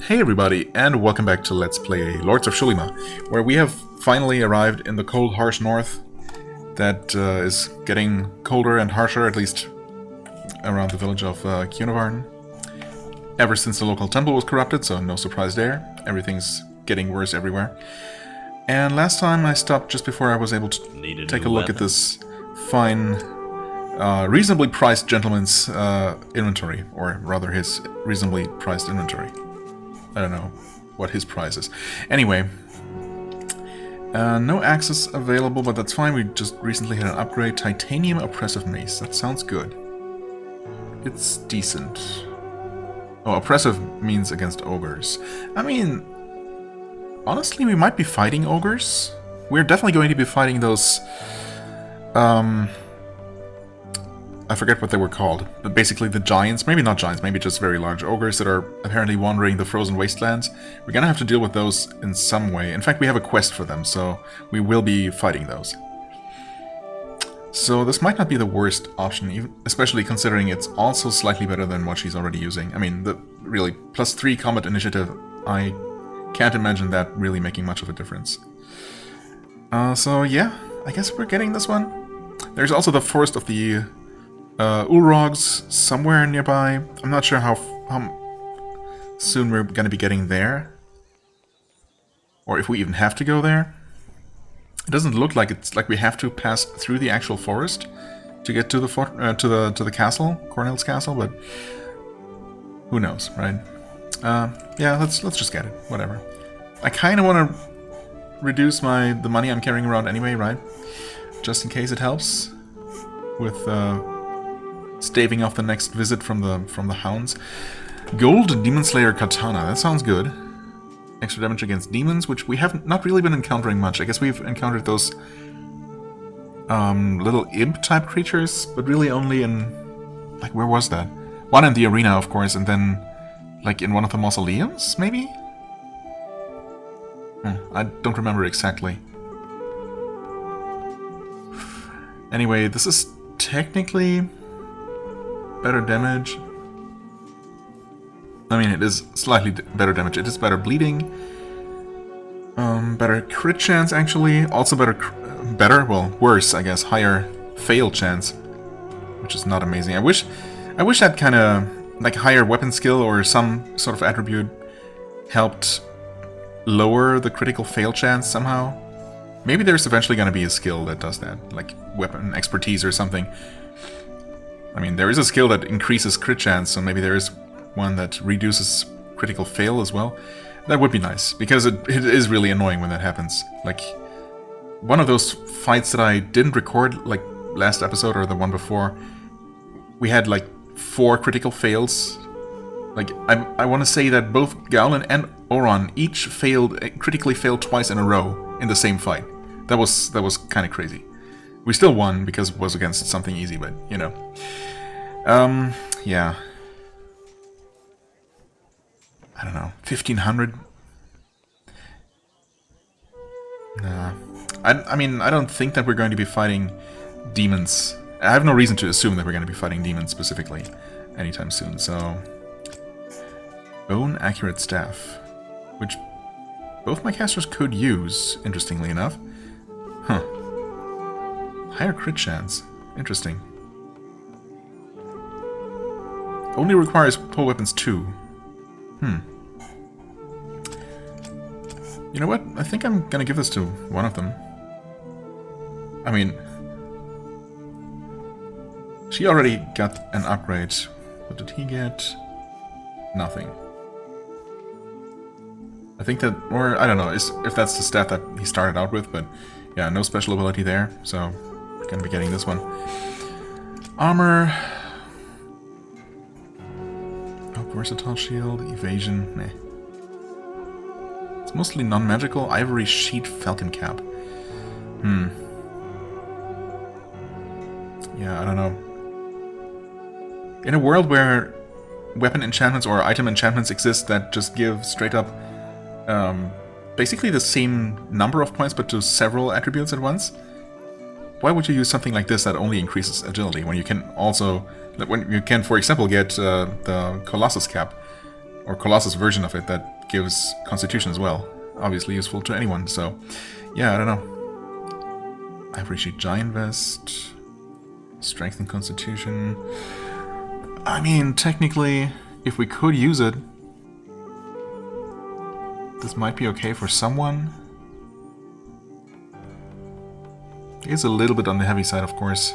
Hey everybody, and welcome back to Let's Play Lords of Xulima, where we have finally arrived in the cold, harsh north that is getting colder and harsher, at least around the village of Cunevarn. Ever since the local temple was corrupted, so no surprise there. Everything's getting worse everywhere. And last time I stopped just before I was able to take a look at this fine, reasonably priced gentleman's inventory, or rather his reasonably priced inventory. I don't know what his price is. Anyway, no axes available, but that's fine. We just recently had an upgrade. Titanium Oppressive Mace. That sounds good. It's decent. Oh, oppressive means against ogres. I mean, honestly, we might be fighting ogres. We're definitely going to be fighting those... I forget what they were called, but basically the giants, maybe not giants, maybe just very large ogres that are apparently wandering the frozen wastelands. We're gonna have to deal with those in some way. In fact, we have a quest for them, so we will be fighting those. So this might not be the worst option, even, especially considering it's also slightly better than what she's already using. I mean, the really +3 combat initiative, I can't imagine that really making much of a difference. So yeah, I guess we're getting this one. There's also the Forest of the Ulrogs somewhere nearby. I'm not sure how soon we're going to be getting there, or if we even have to go there. It doesn't look like it's like we have to pass through the actual forest to get to the to the castle, Cornel's castle, but who knows, right? Yeah, let's just get it. Whatever. I kind of want to reduce the money I'm carrying around anyway, right? Just in case it helps with staving off the next visit from the hounds. Gold Demon Slayer Katana, that sounds good. Extra damage against demons, which we have not really been encountering much. I guess we've encountered those little imp-type creatures, but really only in... like, where was that? One in the arena, of course, and then, like, in one of the mausoleums, maybe? I don't remember exactly. Anyway, this is technically better damage. I mean, it is slightly better damage. It is better bleeding. Better crit chance, actually. Also well, worse, I guess. Higher fail chance, which is not amazing. I wish that kind of, like, higher weapon skill or some sort of attribute helped lower the critical fail chance somehow. Maybe there's eventually going to be a skill that does that, like weapon expertise or something. I mean, there is a skill that increases crit chance, so maybe there is one that reduces critical fail as well. That would be nice, because it is really annoying when that happens. Like, one of those fights that I didn't record, like last episode or the one before, we had like 4 critical fails. Like, I want to say that both Gowlin and Oron each critically failed twice in a row in the same fight. That was kind of crazy. We still won because it was against something easy, but, you know. Yeah. I don't know. 1500? Nah. I mean, I don't think that we're going to be fighting demons. I have no reason to assume that we're going to be fighting demons specifically anytime soon, so... Bone Accurate Staff. Which both my casters could use, interestingly enough. Huh. Higher crit chance. Interesting. Only requires pull weapons 2. You know what? I think I'm gonna give this to one of them. I mean... she already got an upgrade. What did he get? Nothing. I think that... or, I don't know, if that's the stat that he started out with, but... yeah, no special ability there, so... we're gonna be getting this one. Armor... versatile shield, evasion, meh. It's mostly non-magical. Ivory sheet, falcon cap. Yeah, I don't know. In a world where weapon enchantments or item enchantments exist that just give straight up basically the same number of points but to several attributes at once, why would you use something like this that only increases agility when you can also, for example, get the Colossus cap or Colossus version of it that gives Constitution as well. Obviously useful to anyone, so yeah, I don't know. Ivory Sheet Giant Vest, Strength and Constitution. I mean, technically, if we could use it, this might be okay for someone. It's a little bit on the heavy side, of course.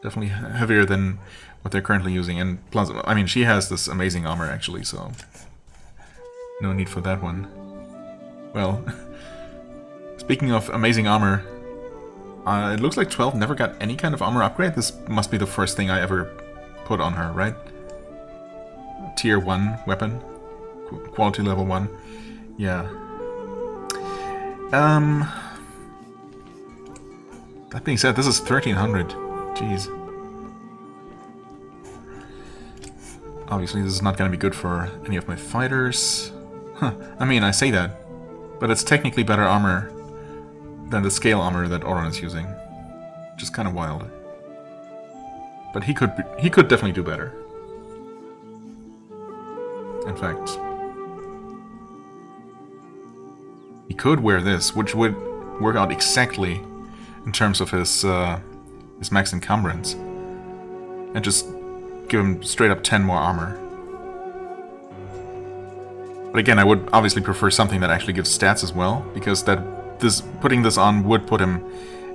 Definitely heavier than what they're currently using. And plus, I mean, she has this amazing armor, actually, so no need for that one. Well, speaking of amazing armor, it looks like 12 never got any kind of armor upgrade. This must be the first thing I ever put on her, right? Tier 1 weapon. Quality level 1. Yeah. That being said, this is 1300. Jeez. Obviously, this is not going to be good for any of my fighters. Huh. I mean, I say that, but it's technically better armor than the scale armor that Auron is using. Which is kind of wild. But he could definitely do better. In fact, he could wear this, which would work out exactly in terms of his max encumbrance, and just give him straight up 10 more armor. But again, I would obviously prefer something that actually gives stats as well, because putting this on would put him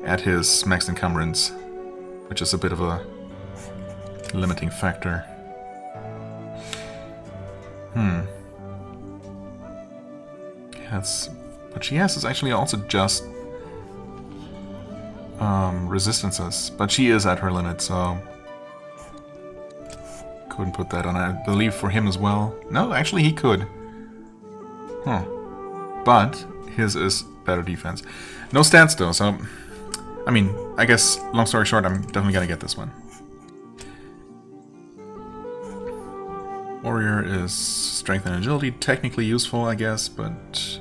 at his max encumbrance, which is a bit of a limiting factor. Yes, what she has is actually also just resistances, but she is at her limit, so couldn't put that on. I believe for him as well. No, actually he could. But his is better defense. No stats though, so I mean, I guess long story short, I'm definitely gonna get this one. Warrior is strength and agility, technically useful, I guess, but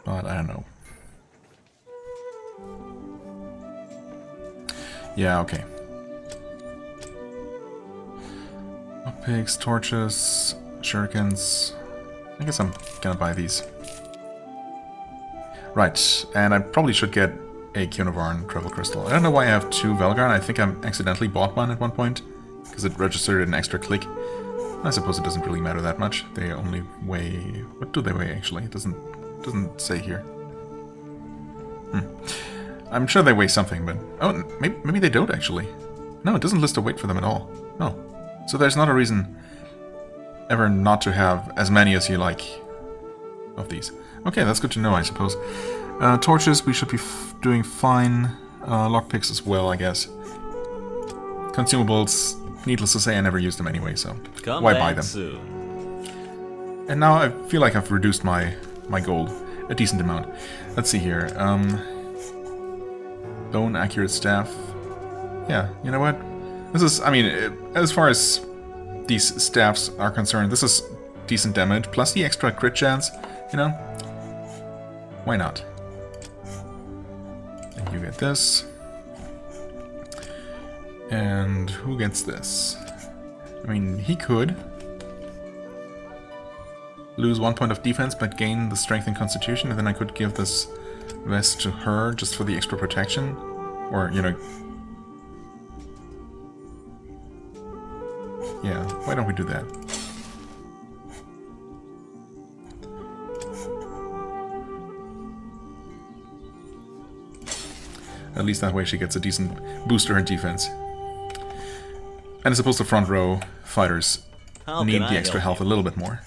I don't know. Yeah, okay. Pigs, torches, shurikens. I guess I'm gonna buy these. Right, and I probably should get a Kyunovarn Travel Crystal. I don't know why I have 2 Velgarn. I think I accidentally bought one at one point, because it registered an extra click. I suppose it doesn't really matter that much. They only weigh... What do they weigh, actually? It doesn't say here. I'm sure they weigh something, but... Oh, maybe they don't, actually. No, it doesn't list a weight for them at all. No. So there's not a reason ever not to have as many as you like of these. Okay, that's good to know, I suppose. Torches, we should be doing fine. Lockpicks as well, I guess. Consumables, needless to say, I never use them anyway, so why buy them? Soon. And now I feel like I've reduced my gold a decent amount. Let's see here. Bone accurate staff. Yeah, you know what? This is, I mean, as far as these staffs are concerned, this is decent damage, plus the extra crit chance, you know? Why not? And you get this. And who gets this? I mean, he could lose 1 point of defense but gain the strength and constitution, and then I could give this vest to her just for the extra protection. Or, you know... Yeah, why don't we do that? At least that way she gets a decent booster in defense. And I suppose the front row fighters need the extra health a little bit more.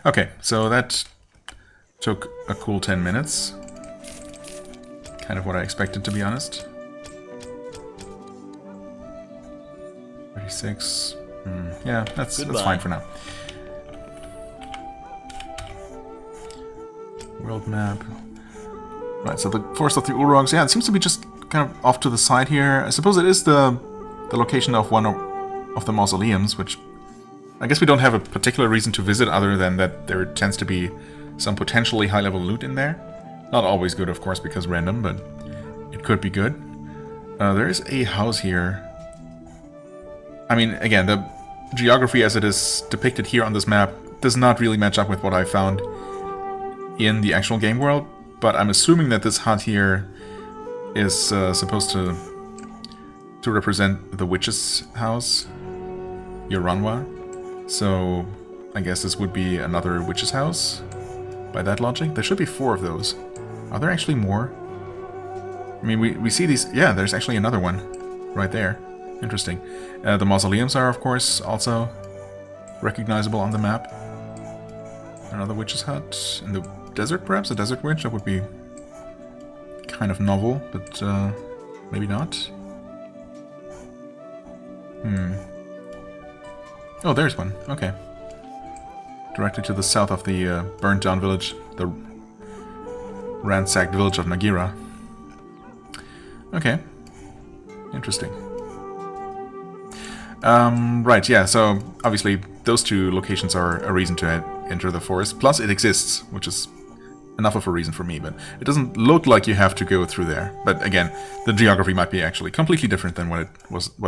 Okay, so that took a cool 10 minutes. Kind of what I expected, to be honest. 36. Yeah, that's fine for now. World map. Right, so the Forest of the Urogs, yeah, it seems to be just kind of off to the side here. I suppose it is the location of one of the mausoleums, which I guess we don't have a particular reason to visit other than that there tends to be some potentially high-level loot in there. Not always good, of course, because random, but it could be good. There's a house here. I mean, again, the geography as it is depicted here on this map does not really match up with what I found in the actual game world, but I'm assuming that this hut here is supposed to represent the witch's house, Yoranwa. So I guess this would be another witch's house by that logic. There should be 4 of those. Are there actually more? I mean, we see these... Yeah, there's actually another one right there. Interesting. The mausoleums are, of course, also recognizable on the map. Another witch's hut. In the desert, perhaps? A desert witch? That would be kind of novel, but maybe not. Oh, there's one. Okay. Directly to the south of the burnt-down village, the ransacked village of Nagira. Okay. Interesting. Right, yeah, so obviously those 2 locations are a reason to enter the forest. Plus it exists, which is enough of a reason for me, but it doesn't look like you have to go through there. But again, the geography might be actually completely different than what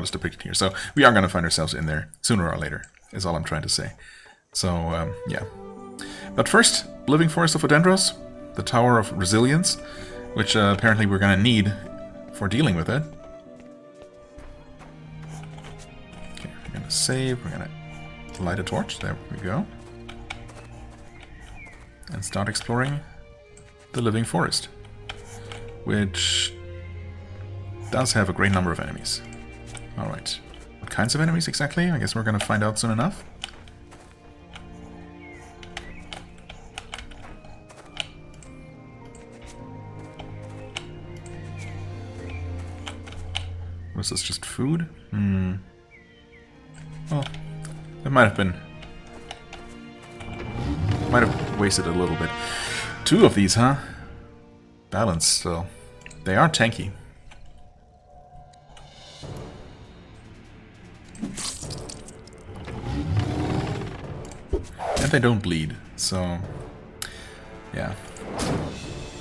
is depicted here. So we are going to find ourselves in there sooner or later, is all I'm trying to say. So, yeah. But first, Living Forest of Odendros, the Tower of Resilience, which apparently we're going to need for dealing with it. Okay, we're going to save, we're going to light a torch, there we go. And start exploring the Living Forest, which does have a great number of enemies. Alright. What kinds of enemies exactly? I guess we're going to find out soon enough. Was this just food? Well, it might have been... Might have wasted a little bit. 2 of these, huh? Balanced still. They are tanky. And they don't bleed, so... Yeah.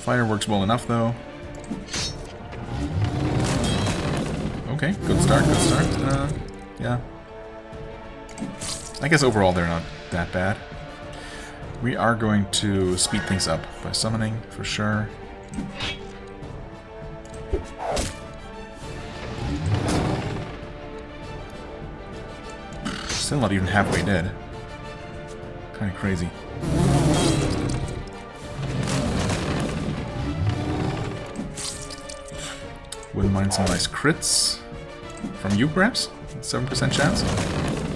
Fire works well enough, though. Okay, good start, good start. Yeah. I guess overall they're not that bad. We are going to speed things up by summoning, for sure. Still not even halfway dead. Kinda crazy. Wouldn't mind some nice crits. From you, perhaps? 7% chance?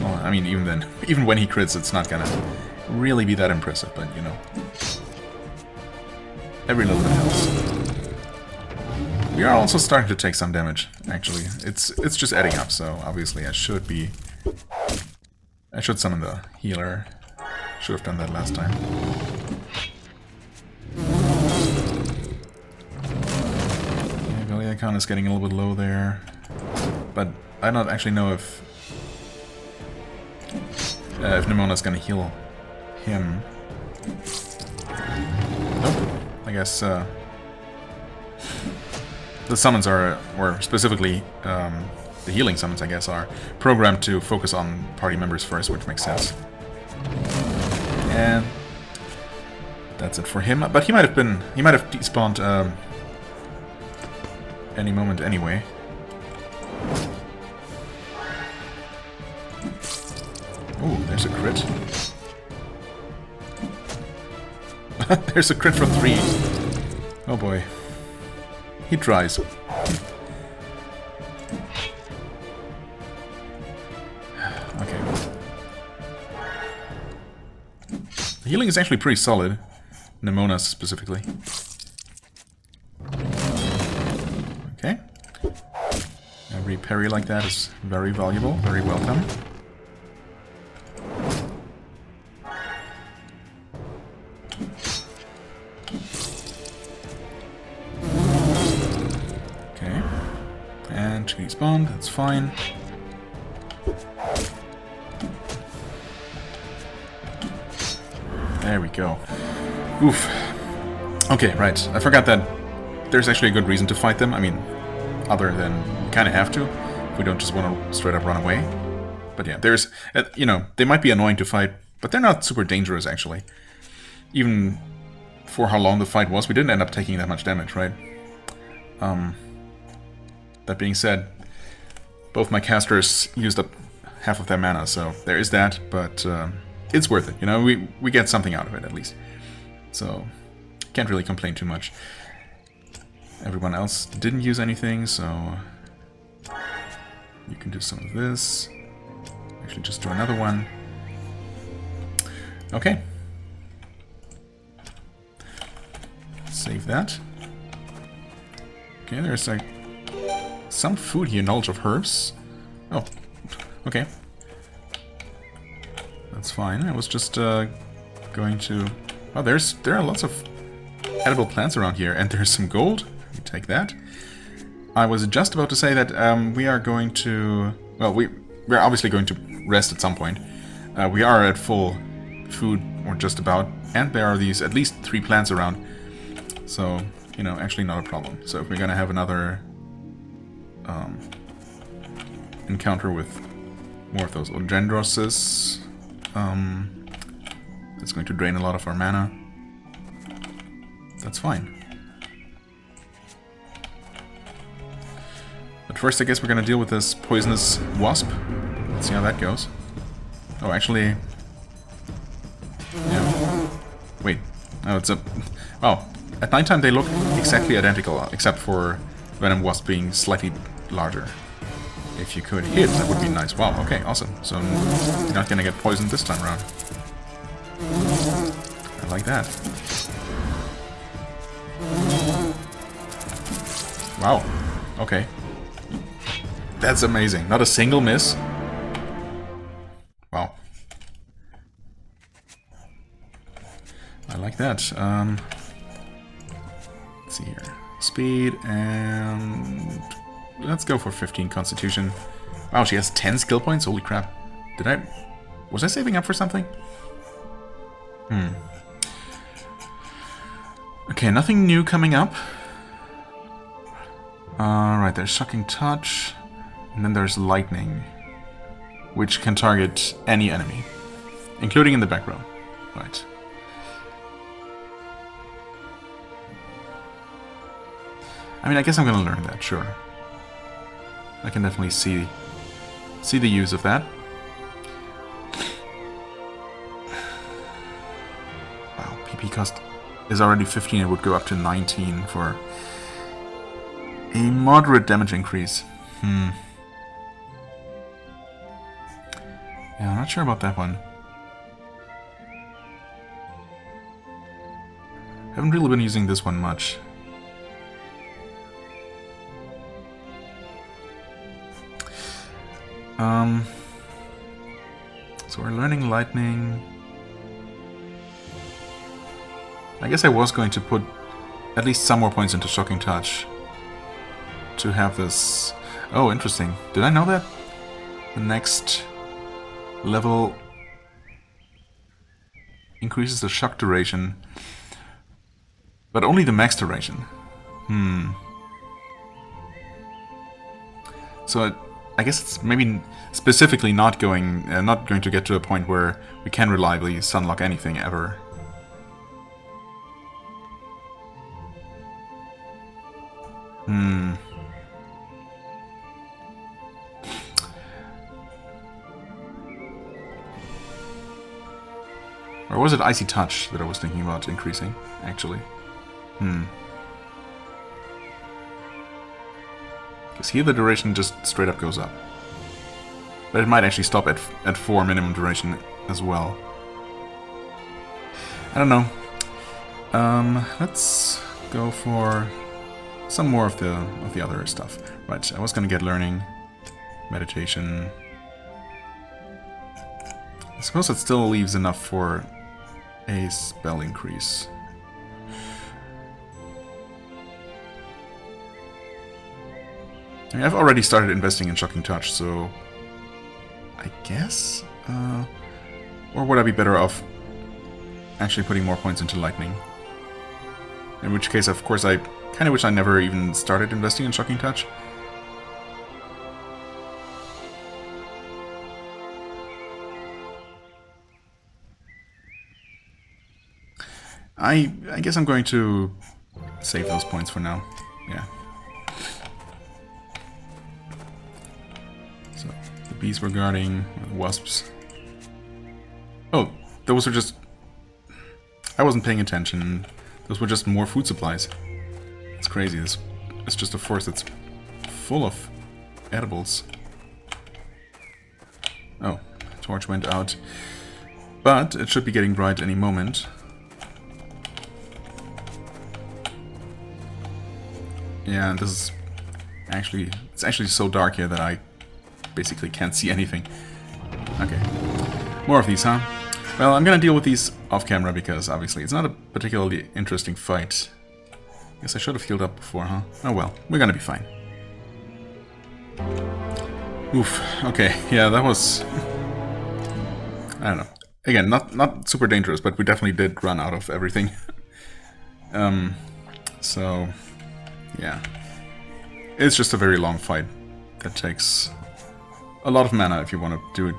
Well, I mean, even then, even when he crits, it's not gonna really be that impressive, but, you know. Every little bit helps. We are also starting to take some damage, actually. It's just adding up, so obviously I should summon the healer. Should have done that last time. Yeah, Valiacon is getting a little bit low there. But I don't actually know if Nemona's gonna heal him. Nope. I guess the summons are, or specifically the healing summons, I guess, are programmed to focus on party members first, which makes sense. And that's it for him. But he might have despawned any moment anyway. Ooh, there's a crit. There's a crit for 3. Oh boy. He tries. Okay. The healing is actually pretty solid. Nemona's specifically. Okay. Every parry like that is very valuable, very welcome. Okay. And she spawned, that's fine. There we go. Oof. Okay, right. I forgot that there's actually a good reason to fight them. I mean, other than we kind of have to, if we don't just want to straight up run away. But yeah, there's, you know, they might be annoying to fight, but they're not super dangerous, actually. Even for how long the fight was, we didn't end up taking that much damage, right? That being said, both my casters used up half of their mana, so there is that, but it's worth it, you know, we get something out of it, at least. So, can't really complain too much. Everyone else didn't use anything, so you can do some of this. Actually, just do another one. Okay. Save that. Okay, there's like some food here, knowledge of herbs. Oh, okay. That's fine. I was just going to... Oh, there are lots of edible plants around here, and there's some gold. We take that. I was just about to say that we are going to... Well, we're obviously going to rest at some point. We are at full food, or just about, and there are these at least 3 plants around. So, you know, actually not a problem. So if we're gonna have another encounter with more of those Ogendroses, it's going to drain a lot of our mana. That's fine. But first, I guess we're gonna deal with this poisonous wasp. Let's see how that goes. Oh, actually... Yeah. Wait. Oh, it's a... Oh, at nighttime they look exactly identical, except for Venom Wasp being slightly larger. If you could hit, that would be nice. Wow, okay, awesome. So you're not gonna get poisoned this time around. I like that. Wow, okay. That's amazing. Not a single miss. Wow. I like that. Let's see here. Speed and... Let's go for 15 Constitution. Wow, she has 10 skill points? Holy crap. Was I saving up for something? Okay, nothing new coming up. Right, there's Shocking Touch. And then there's Lightning, which can target any enemy, including in the back row. Right. I mean, I guess I'm gonna learn that, sure. I can definitely see the use of that. Wow, PP cost is already 15, it would go up to 19 for a moderate damage increase. Yeah, I'm not sure about that one. Haven't really been using this one much. So we're learning Lightning. I guess I was going to put at least some more points into Shocking Touch to have this... Oh, interesting. Did I know that? The next level increases the shock duration, but only the max duration. So I guess it's maybe specifically not going to get to a point where we can reliably sunlock anything ever. Or was it Icy Touch that I was thinking about increasing, actually? Because here the duration just straight up goes up. But it might actually stop at 4 minimum duration as well. I don't know. Let's go for some more of the other stuff. Right, I was gonna get learning, meditation. I suppose it still leaves enough for a spell increase. I mean, I've already started investing in Shocking Touch, so I guess? Or would I be better off actually putting more points into Lightning? In which case, of course, I kind of wish I never even started investing in Shocking Touch. I guess I'm going to save those points for now. Yeah. So, the bees were guarding, the wasps. Oh, those are just... I wasn't paying attention. Those were just more food supplies. It's crazy. It's just a forest that's full of edibles. Oh, torch went out. But it should be getting bright any moment. Yeah, and this is actually... It's actually so dark here that I basically can't see anything. Okay. More of these, huh? Well, I'm gonna deal with these off camera because obviously it's not a particularly interesting fight. Guess I should have healed up before, huh? Oh well, we're gonna be fine. Oof, okay, yeah, that was... I don't know. Again, not super dangerous, but we definitely did run out of everything. So, yeah. It's just a very long fight that takes a lot of mana if you want to do it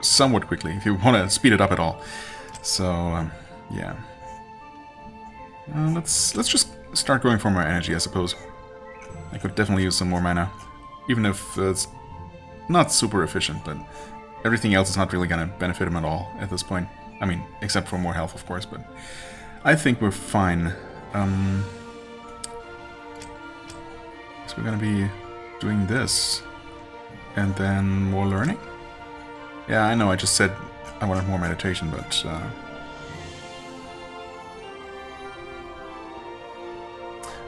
somewhat quickly, if you want to speed it up at all. So, yeah. Let's just start going for more energy, I suppose. I could definitely use some more mana, even if it's not super efficient, but everything else is not really going to benefit him at all at this point. I mean, except for more health, of course, but I think we're fine. So we're going to be doing this, and then more learning? Yeah, I know, I just said I wanted more meditation, but...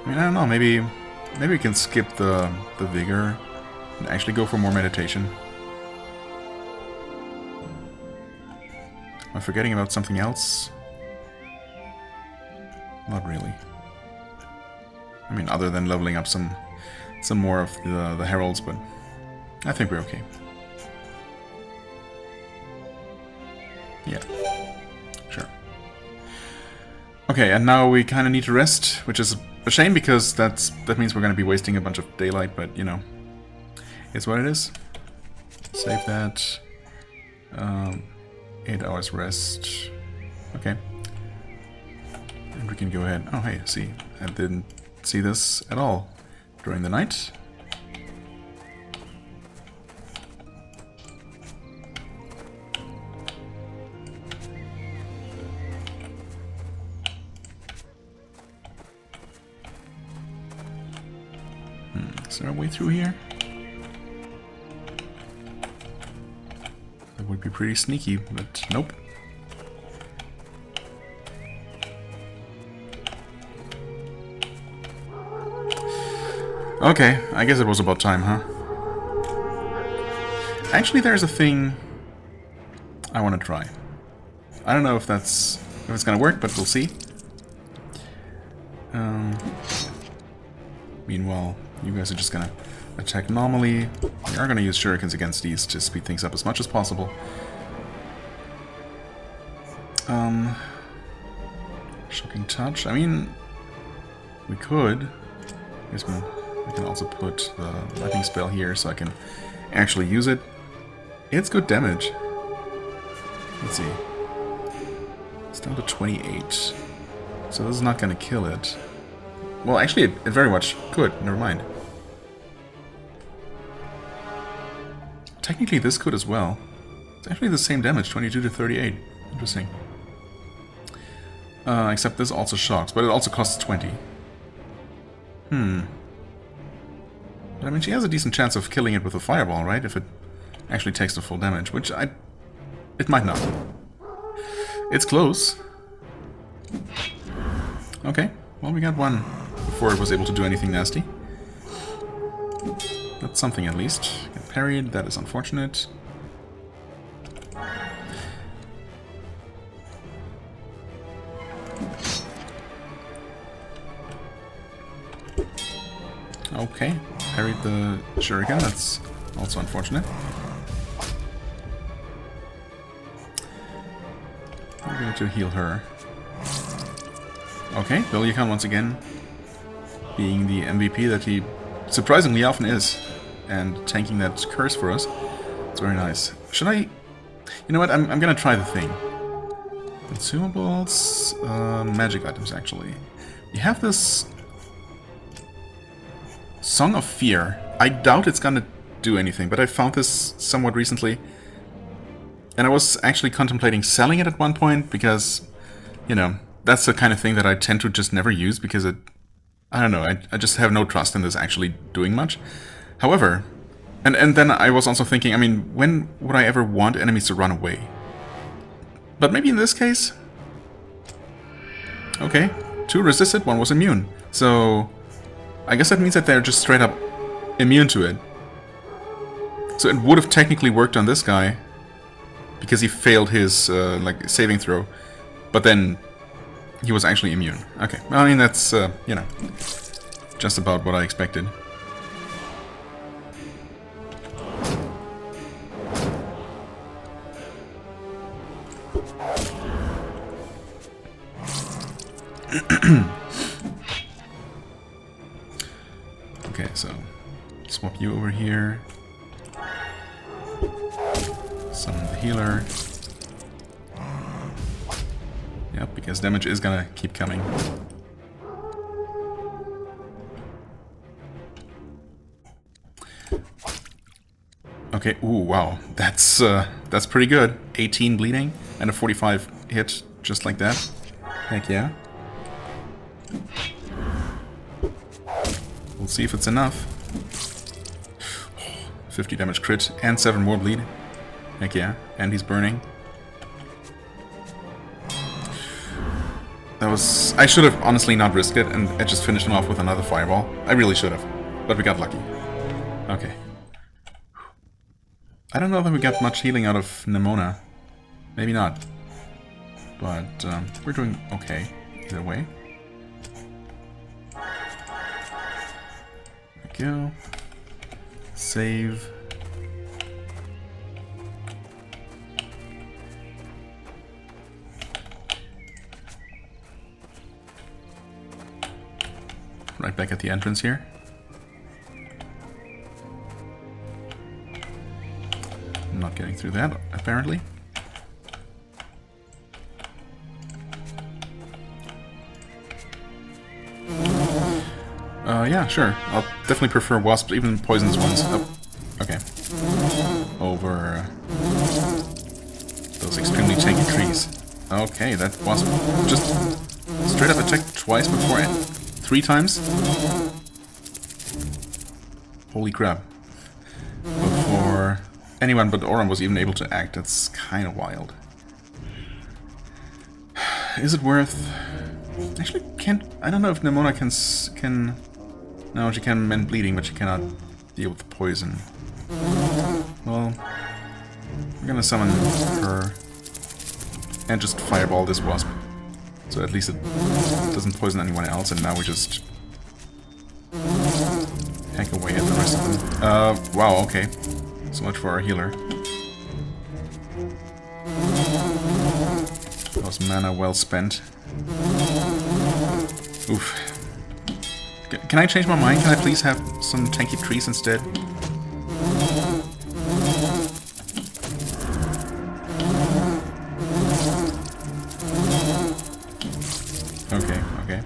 I mean, I don't know, maybe we can skip the vigor and actually go for more meditation. Am I forgetting about something else? Not really. I mean, other than leveling up some more of the heralds, but I think we're okay. Yeah, sure. Okay, and now we kind of need to rest, which is a shame because that means we're going to be wasting a bunch of daylight, but you know, it's what it is. Save that. 8 hours rest. Okay. And we can go ahead. Oh, hey, see, I didn't see this at all during the night. Is there a way through here? That would be pretty sneaky, but nope. Okay, I guess it was about time, huh? Actually, there's a thing I want to try. I don't know if it's gonna work, but we'll see. Meanwhile, you guys are just gonna attack normally. We are gonna use shurikens against these to speed things up as much as possible. Shocking touch. I mean, we could. Here's one. I can also put the lightning spell here so I can actually use it. It's good damage. Let's see. It's down to 28. So this is not going to kill it. Well, actually, it very much could. Never mind. Technically, this could as well. It's actually the same damage, 22 to 38. Interesting. Except this also shocks, but it also costs 20. But I mean, she has a decent chance of killing it with a fireball, right? If it actually takes the full damage, which it might not. It's close. Okay, well, we got one before it was able to do anything nasty. That's something at least. Get parried, that is unfortunate. Okay, parried the shuriken, that's also unfortunate. I'm going to heal her. Okay, Xulima once again being the MVP that he surprisingly often is, and tanking that curse for us. It's very nice. Should I... You know what, I'm gonna try the thing. Consumables, magic items actually. You have this Song of Fear. I doubt it's gonna do anything, but I found this somewhat recently. And I was actually contemplating selling it at one point because, you know, that's the kind of thing that I tend to just never use because it... I don't know, I just have no trust in this actually doing much. However, and then I was also thinking, I mean, when would I ever want enemies to run away? But maybe in this case... Okay, 2 resisted, 1 was immune. So, I guess that means that they're just straight up immune to it. So it would have technically worked on this guy, because he failed his, like, saving throw. But then, he was actually immune. Okay, well, I mean, that's, you know, just about what I expected. Okay, so swap you over here. Summon the healer. Yep, because damage is gonna keep coming. Okay, ooh, wow. That's pretty good. 18 bleeding and a 45 hit just like that. Heck yeah. We'll see if it's enough. 50 damage crit and 7 more bleed. Heck yeah. And he's burning. That was... I should have honestly not risked it, and I just finished him off with another fireball. I really should have. But we got lucky. Okay. I don't know that we got much healing out of Nimona. Maybe not. But we're doing okay either way. There we go. Save. Right back at the entrance here. I'm not getting through that, apparently. Yeah, sure. I'll definitely prefer wasps, even poisonous ones. Oh, okay. Over those extremely tanky trees. Okay, that wasp just straight up attacked twice before it. 3 times? Holy crap. Before anyone but Auron was even able to act, that's kind of wild. Is it worth... Actually, can't... I don't know if Nimona can... No, she can mend bleeding, but she cannot deal with poison. Well, we're gonna summon her and just fireball this wasp. So at least it doesn't poison anyone else, and now we just hack away at the rest of them. Wow, okay. So much for our healer. That was mana well spent. Oof. Can I change my mind? Can I please have some tanky trees instead? Okay, okay.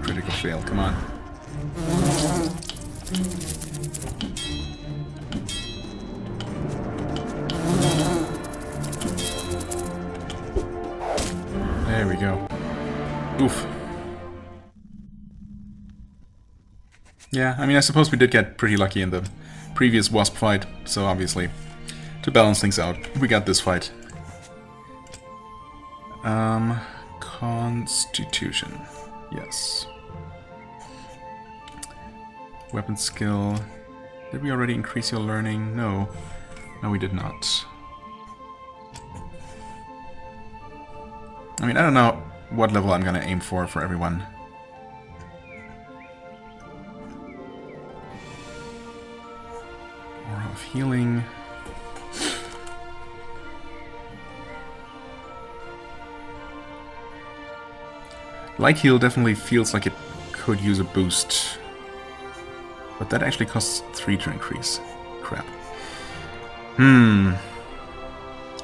Critical fail, come on. There we go. Oof. Yeah, I mean, I suppose we did get pretty lucky in the previous wasp fight, so obviously, to balance things out, we got this fight. Constitution. Yes. Weapon skill. Did we already increase your learning? No. No, we did not. I mean, I don't know what level I'm gonna aim for everyone. Aura of healing. Light heal definitely feels like it could use a boost. But that actually costs 3 to increase. Crap.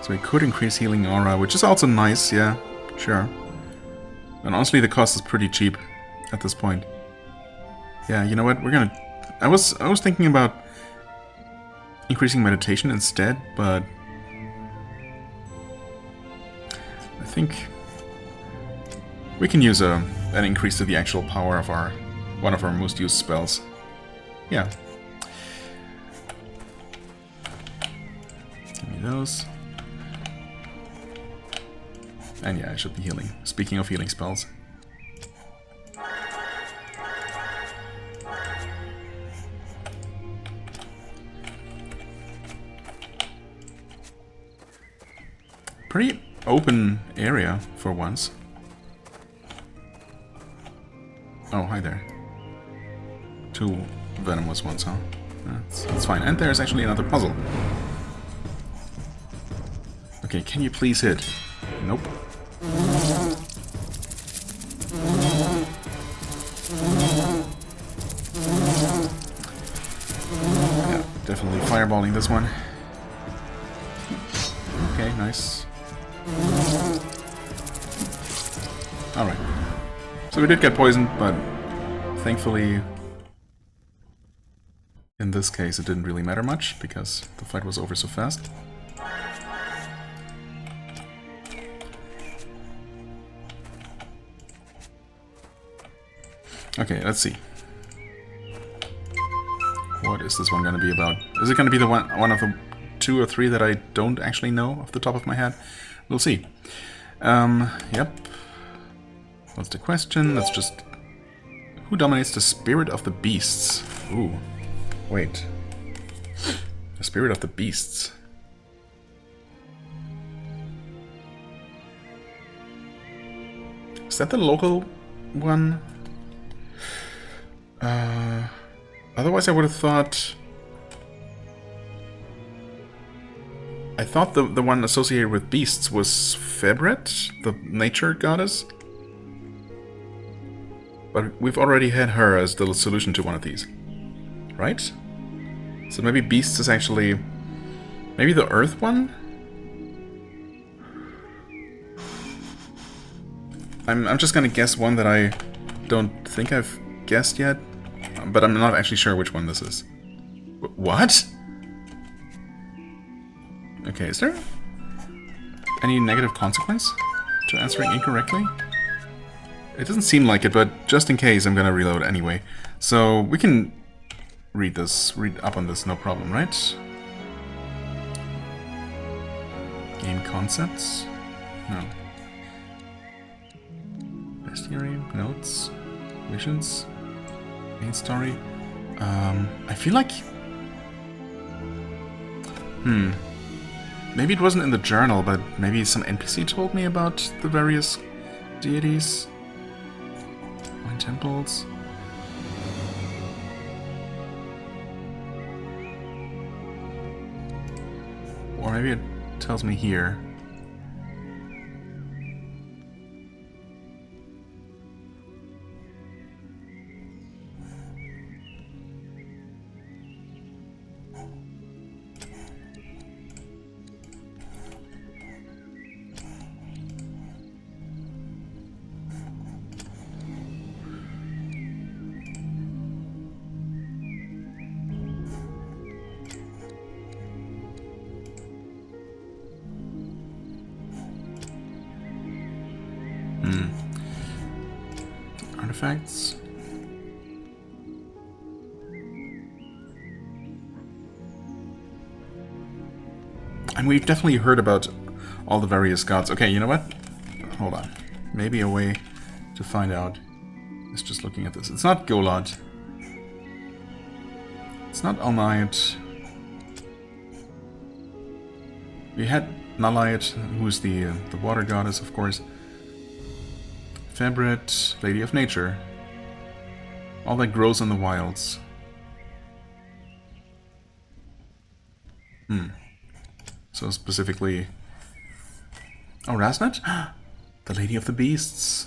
So we could increase healing aura, which is also nice, yeah, sure. And honestly, the cost is pretty cheap at this point. Yeah, you know what? We're gonna. I was thinking about increasing meditation instead, but I think we can use an increase to the actual power of one of our most used spells. Yeah. Give me those. And yeah, I should be healing. Speaking of healing spells. Pretty open area for once. Oh, hi there. 2 venomous ones, huh? That's fine. And there's actually another puzzle. Okay, can you please hit? Nope. Yeah, definitely fireballing this one. Okay, nice. Alright. So we did get poisoned, but thankfully in this case it didn't really matter much because the fight was over so fast. Okay, let's see. What is this one going to be about? Is it going to be the one of the 2 or 3 that I don't actually know off the top of my head? We'll see. Yep. What's the question? Let's just... Who dominates the spirit of the beasts? Ooh. Wait. The spirit of the beasts. Is that the local one? Otherwise I would have thought... I thought the one associated with beasts was Febret, the nature goddess. But we've already had her as the solution to one of these. Right? So maybe beasts is actually... Maybe the earth one? I'm just gonna guess one that I don't think I've guessed yet. But I'm not actually sure which one this is. What? Okay, is there any negative consequence to answering incorrectly? It doesn't seem like it, but just in case, I'm gonna reload anyway. So we can read up on this, no problem, right? Game concepts? No. Bestiary, notes, visions, main story. I feel like... Maybe it wasn't in the journal, but maybe some NPC told me about the various deities. Mine temples. Or maybe it tells me here. Artifacts. And we've definitely heard about all the various gods. Okay, you know what? Hold on. Maybe a way to find out is just looking at this. It's not Golod. It's not Alnight. We had Nalayat, who's the water goddess, of course. Febret, Lady of Nature. All that grows in the wilds. So specifically... Oh, Rasnet? The Lady of the Beasts.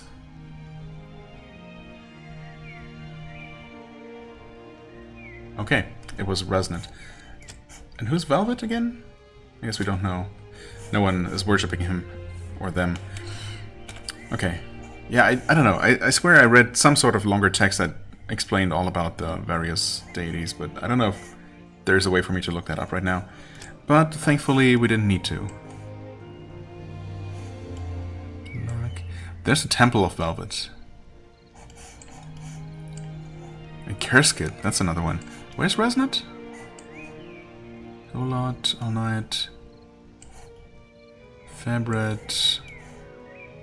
Okay, it was Rasnet. And who's Velvet again? I guess we don't know. No one is worshipping him or them. Okay. Yeah, I don't know. I swear I read some sort of longer text that explained all about the various deities, but I don't know if there's a way for me to look that up right now. But thankfully we didn't need to. There's a Temple of Velvet. And Kerskit, that's another one. Where's Resnet? Golot, All Night, Fabret,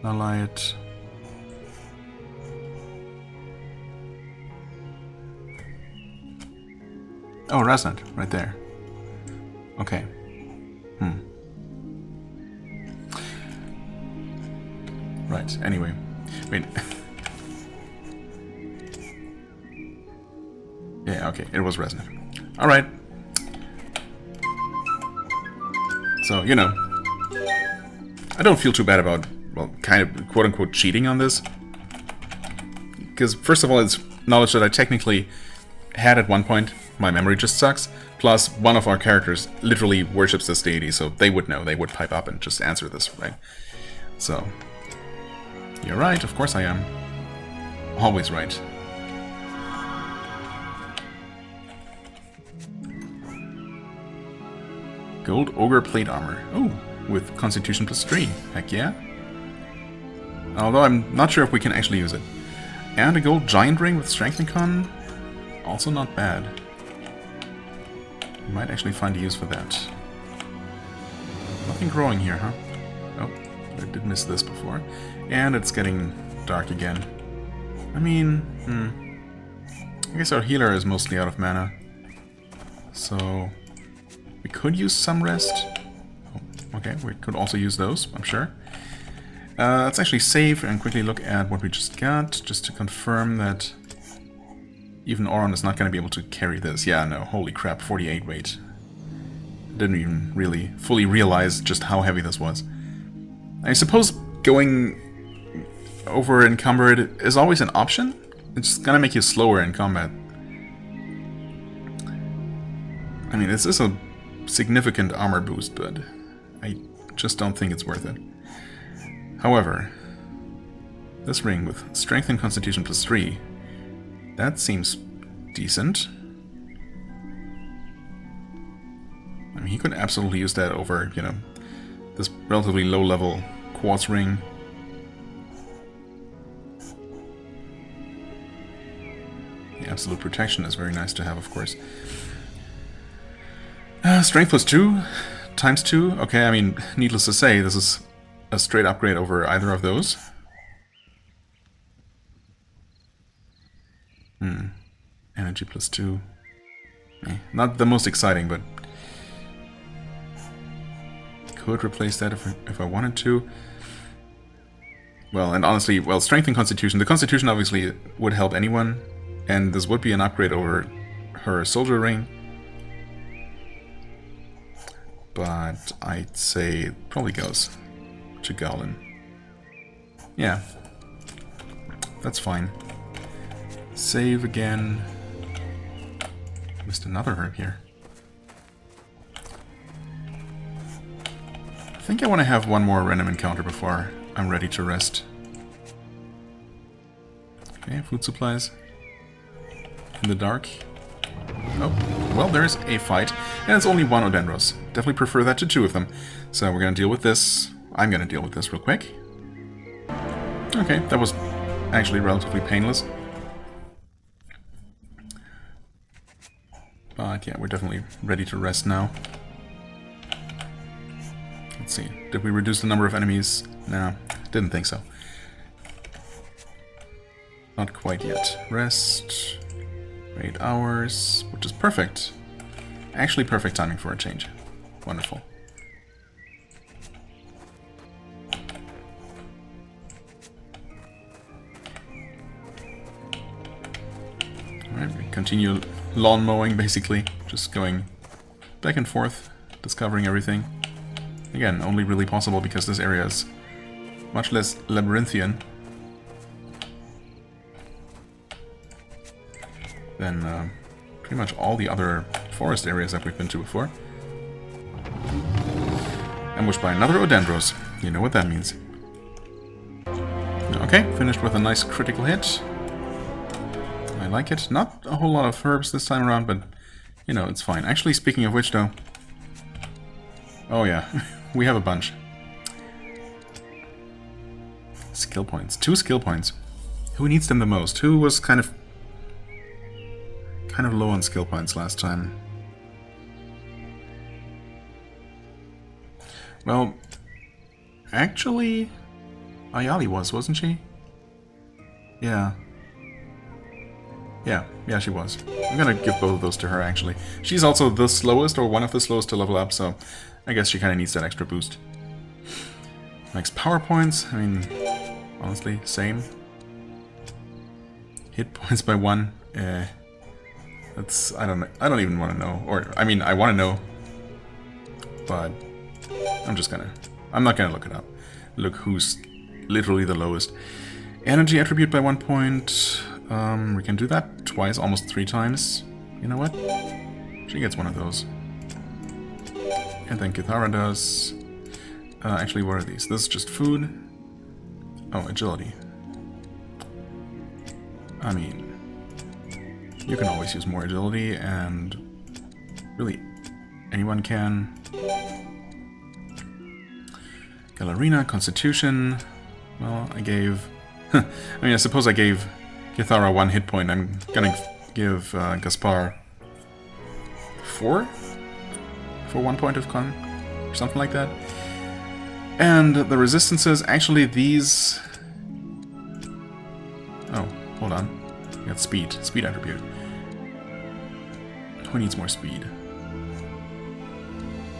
Nalight. Oh, Resnet, right there. Okay. Right, anyway. Wait. Yeah, okay, it was Resnet. Alright. So, you know, I don't feel too bad about, well, kind of quote-unquote cheating on this. Because, first of all, it's knowledge that I technically had at one point. My memory just sucks. Plus, one of our characters literally worships this deity, so they would know. They would pipe up and just answer this, right? So, you're right, of course I am. Always right. Gold Ogre Plate Armor. Oh, with Constitution +3. Heck yeah. Although I'm not sure if we can actually use it. And a Gold Giant Ring with Strength and Con. Also not bad. We might actually find a use for that. Nothing growing here, huh? Oh, I did miss this before. And it's getting dark again. I mean, I guess our healer is mostly out of mana. So we could use some rest. Oh, okay, we could also use those, I'm sure. Let's actually save and quickly look at what we just got, just to confirm that even Auron is not going to be able to carry this. Yeah, no, holy crap, 48 weight. Didn't even really fully realize just how heavy this was. I suppose going over encumbered is always an option. It's going to make you slower in combat. I mean, this is a significant armor boost, but I just don't think it's worth it. However, this ring with Strength and Constitution +3, that seems decent. I mean, he could absolutely use that over, you know, this relatively low-level quartz ring. The absolute protection is very nice to have, of course. Strength +2, times 2. Okay, I mean, needless to say, this is a straight upgrade over either of those. Energy +2. Not the most exciting, but could replace that if I wanted to. Well, and honestly, well, Strength and Constitution. The Constitution obviously would help anyone, and this would be an upgrade over her Soldier Ring. But I'd say it probably goes to Gowlin. Yeah, that's fine. Save again. Missed another herb here. I think I want to have one more random encounter before I'm ready to rest. Okay, food supplies. In the dark. Oh, well, there's a fight. And it's only one Odendros. Definitely prefer that to two of them. So we're going to deal with this. I'm going to deal with this real quick. Okay, that was actually relatively painless. But yeah, we're definitely ready to rest now. Let's see. Did we reduce the number of enemies? No, didn't think so. Not quite yet. Rest. 8 hours, which is perfect. Actually perfect timing for a change. Wonderful. Alright, we continue lawn mowing basically. Just going back and forth, discovering everything. Again, only really possible because this area is much less labyrinthian than pretty much all the other forest areas that we've been to before. Ambushed by another Odendros. You know what that means. Okay, finished with a nice critical hit. I like it. Not a whole lot of herbs this time around, but, you know, it's fine. Actually, speaking of which, though... Oh yeah, we have a bunch. Skill points. 2 skill points. Who needs them the most? Who was kind of low on skill points last time? Well, actually, Ayali wasn't she? Yeah. Yeah, she was. I'm gonna give both of those to her, actually. She's also the slowest, or one of the slowest to level up, so I guess she kind of needs that extra boost. Max power points, I mean, honestly, same. Hit points by 1, that's, I don't even want to know. Or, I mean, I want to know, but I'm not gonna look it up. Look who's literally the lowest. Energy attribute by 1 point. We can do that twice, almost 3 times. You know what? She gets one of those. And then Kithara does... actually, what are these? This is just food. Oh, agility. I mean... You can always use more agility, and... Really, anyone can. Galarina, Constitution... Well, I gave... I mean, I suppose I gave Kithara 1 hit point. I'm gonna give Gaspar 4? For 1 point of con? Or something like that. And the resistances, actually these... Oh, hold on. We got speed. Speed attribute. Who needs more speed?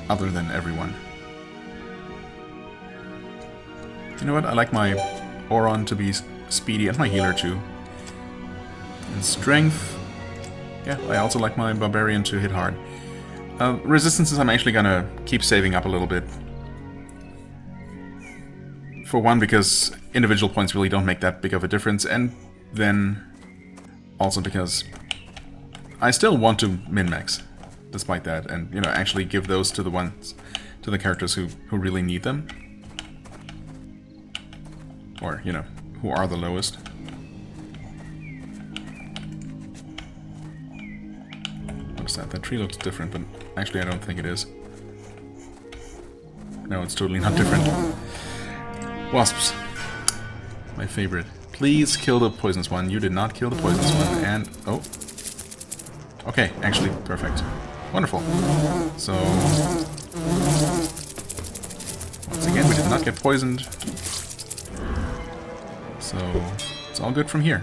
Other than everyone. You know what? I like my Auron to be speedy, and my healer too. And strength. Yeah, I also like my Barbarian to hit hard. Resistances I'm actually gonna keep saving up a little bit. For one, because individual points really don't make that big of a difference, and then also because I still want to min-max, despite that, and, you know, actually give those to the characters who really need them. Or, you know, who are the lowest. What's that? That tree looks different, but actually I don't think it is. No, it's totally not different. Wasps. My favorite. Please kill the poisonous one. You did not kill the poisonous one, and... Oh. Okay, actually, perfect. Wonderful. So... Once again, we did not get poisoned. So, it's all good from here.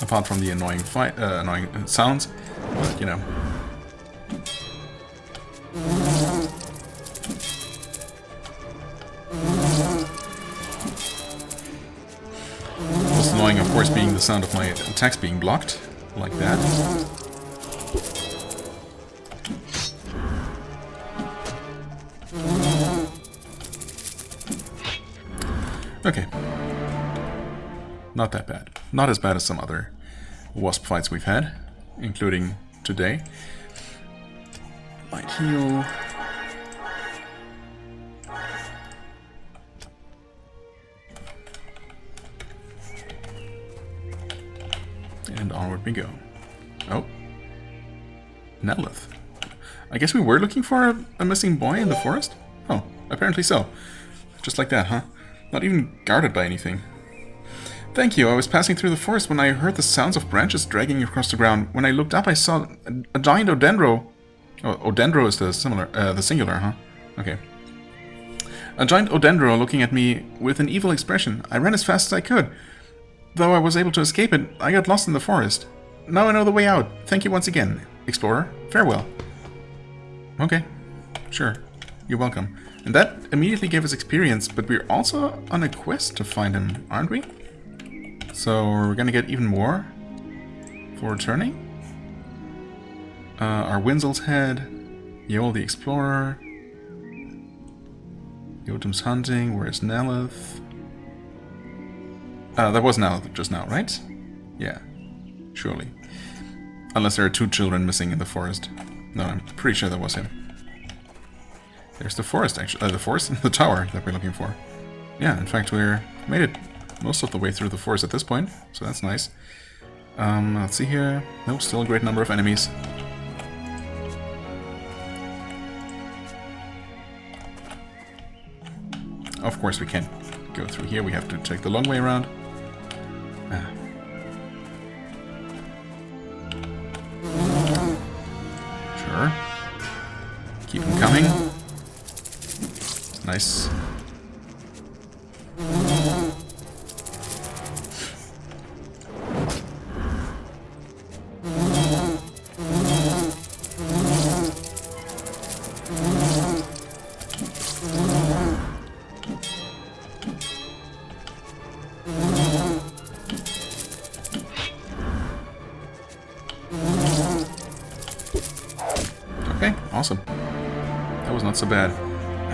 Apart from the annoying annoying sounds, but, you know. Most annoying, of course, being the sound of my attacks being blocked, like that. Okay. Not that bad. Not as bad as some other wasp fights we've had, including today. Might heal. And onward we go. Oh. Nelith. I guess we were looking for a missing boy in the forest? Oh, apparently so. Just like that, huh? Not even guarded by anything. Thank you. I was passing through the forest when I heard the sounds of branches dragging across the ground. When I looked up, I saw a giant Odendro. Oh, Odendro is the singular, huh? Okay. A giant Odendro looking at me with an evil expression. I ran as fast as I could. Though I was able to escape it, I got lost in the forest. Now I know the way out. Thank you once again, explorer. Farewell. Okay. Sure. You're welcome. And that immediately gave us experience, but we're also on a quest to find him, aren't we? So we're gonna get even more for returning. Our Winsel's Head, Yoel the Explorer, Yotum's Hunting, where's Nelith? That was Nelith just now, right? Yeah, surely. Unless there are 2 children missing in the forest. No, I'm pretty sure that was him. There's the forest, actually. The forest? The tower that we're looking for. Yeah, in fact, we're made it most of the way through the forest at this point, so that's nice. Let's see here. No, still a great number of enemies. Of course we can't go through here, we have to take the long way around. Sure. Keep them coming. Nice. Okay, awesome. That was not so bad.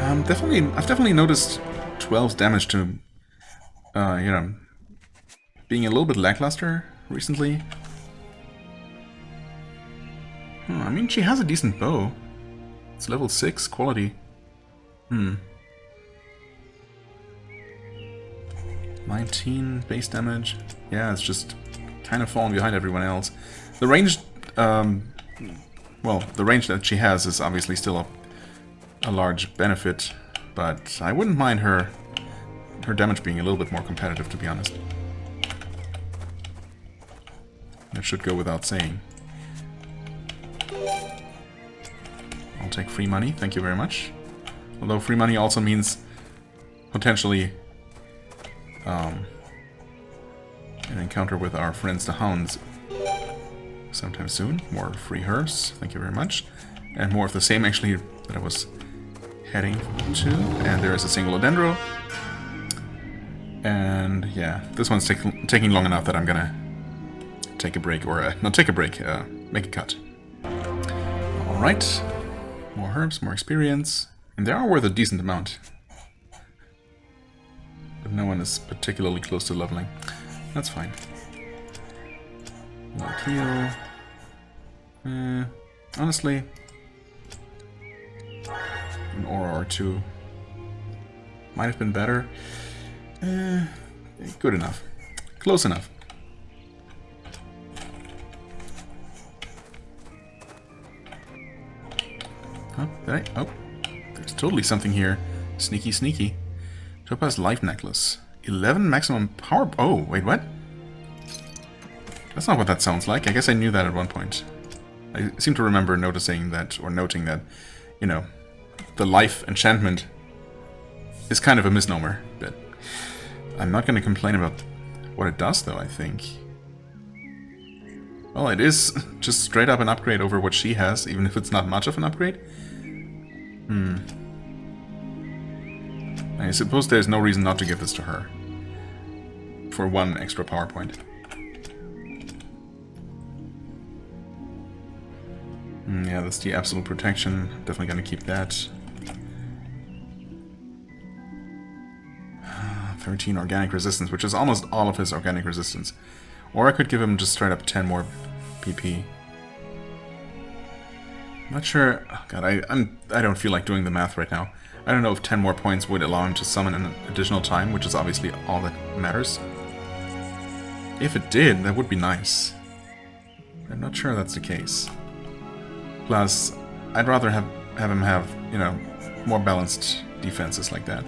I've definitely noticed 12's damage to, you know, being a little bit lackluster recently. I mean, she has a decent bow. It's level 6 quality. 19 base damage. Yeah, it's just kind of falling behind everyone else. The range, well, the range that she has is obviously still a large benefit, but I wouldn't mind her damage being a little bit more competitive, to be honest. That should go without saying. I'll take free money, thank you very much. Although free money also means potentially an encounter with our friends the Hounds sometime soon. More free herbs, thank you very much. And more of the same actually that I was heading to. And there is a single Odendro. And yeah, this one's taking long enough that I'm gonna take a break, or not take a break, make a cut. Alright, more herbs, more experience, and they are worth a decent amount. But no one is particularly close to leveling. That's fine. Like heal. Honestly, an aura or two might have been better. Good enough. Close enough. Huh? Did I? Oh, there's totally something here. Sneaky, sneaky. Topaz Life Necklace. 11 maximum power... Oh, wait, what? That's not what that sounds like. I guess I knew that at one point. I seem to remember noticing that, or noting that, you know, the life enchantment is kind of a misnomer, but I'm not going to complain about what it does, though, I think. Well, it is just straight up an upgrade over what she has, even if it's not much of an upgrade. I suppose there's no reason not to give this to her. For one extra power point. Yeah, that's the absolute protection. Definitely gonna keep that. 13 organic resistance, which is almost all of his organic resistance. Or I could give him just straight up 10 more PP. Not sure. Oh god, I don't feel like doing the math right now. I don't know if 10 more points would allow him to summon an additional time, which is obviously all that matters. If it did, that would be nice. I'm not sure that's the case. Plus, I'd rather have him have, you know, more balanced defenses like that.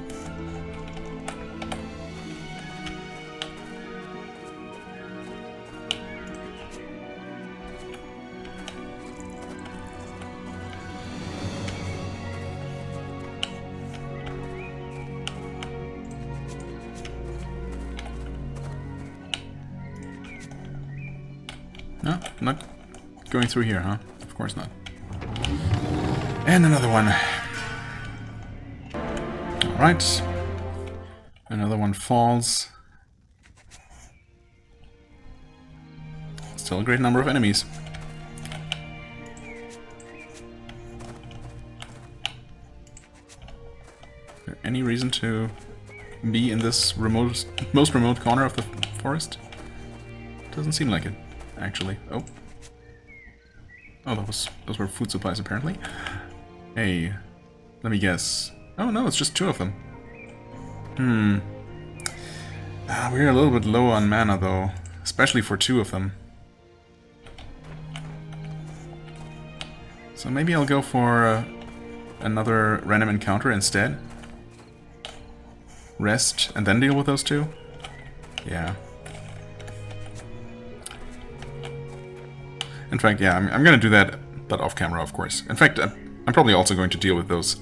No, not going through here, huh? Of course not. And another one. Alright. Another one falls. Still a great number of enemies. Is there any reason to be in this most remote corner of the forest? Doesn't seem like it, actually. Oh. Oh, those were food supplies, apparently. Hey. Let me guess. Oh no, it's just 2 of them. We're a little bit low on mana though, especially for 2 of them. So maybe I'll go for another random encounter instead. Rest and then deal with those 2? Yeah. In fact, yeah, I'm gonna do that, but off camera, of course. In fact, I'm probably also going to deal with those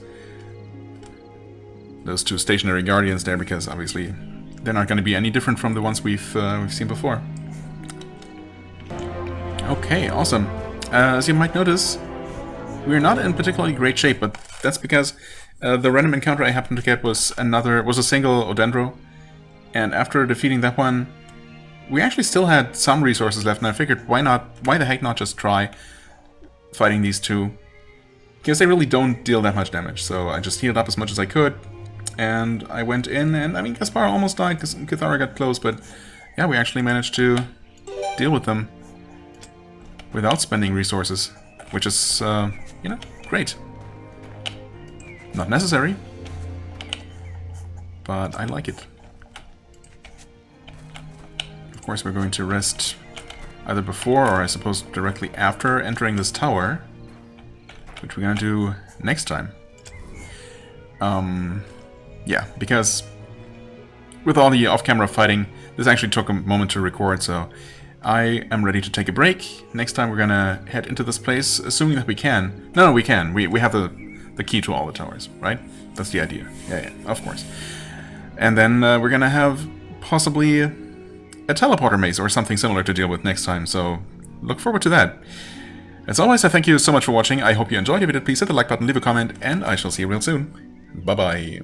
2 stationary guardians there, because obviously they're not going to be any different from the ones we've seen before. Okay, awesome. As you might notice, we're not in particularly great shape, but that's because the random encounter I happened to get was a single Odendro, and after defeating that one, we actually still had some resources left, and I figured why the heck not just try fighting these 2, because they really don't deal that much damage. So I just healed up as much as I could, and I went in, and I mean, Caspar almost died because Cathara got close, but yeah, we actually managed to deal with them without spending resources, which is, you know, great. Not necessary, but I like it. Of course, we're going to rest either before or I suppose directly after entering this tower, which we're gonna do next time. Yeah, because with all the off-camera fighting, this actually took a moment to record, so I am ready to take a break. Next time we're gonna head into this place, assuming that we can. No, we can. We have the key to all the towers, right? That's the idea. Yeah, of course. And then we're gonna have possibly a teleporter maze or something similar to deal with next time, so look forward to that. As always, I thank you so much for watching. I hope you enjoyed. If you did, please hit the like button, leave a comment, and I shall see you real soon. Bye-bye.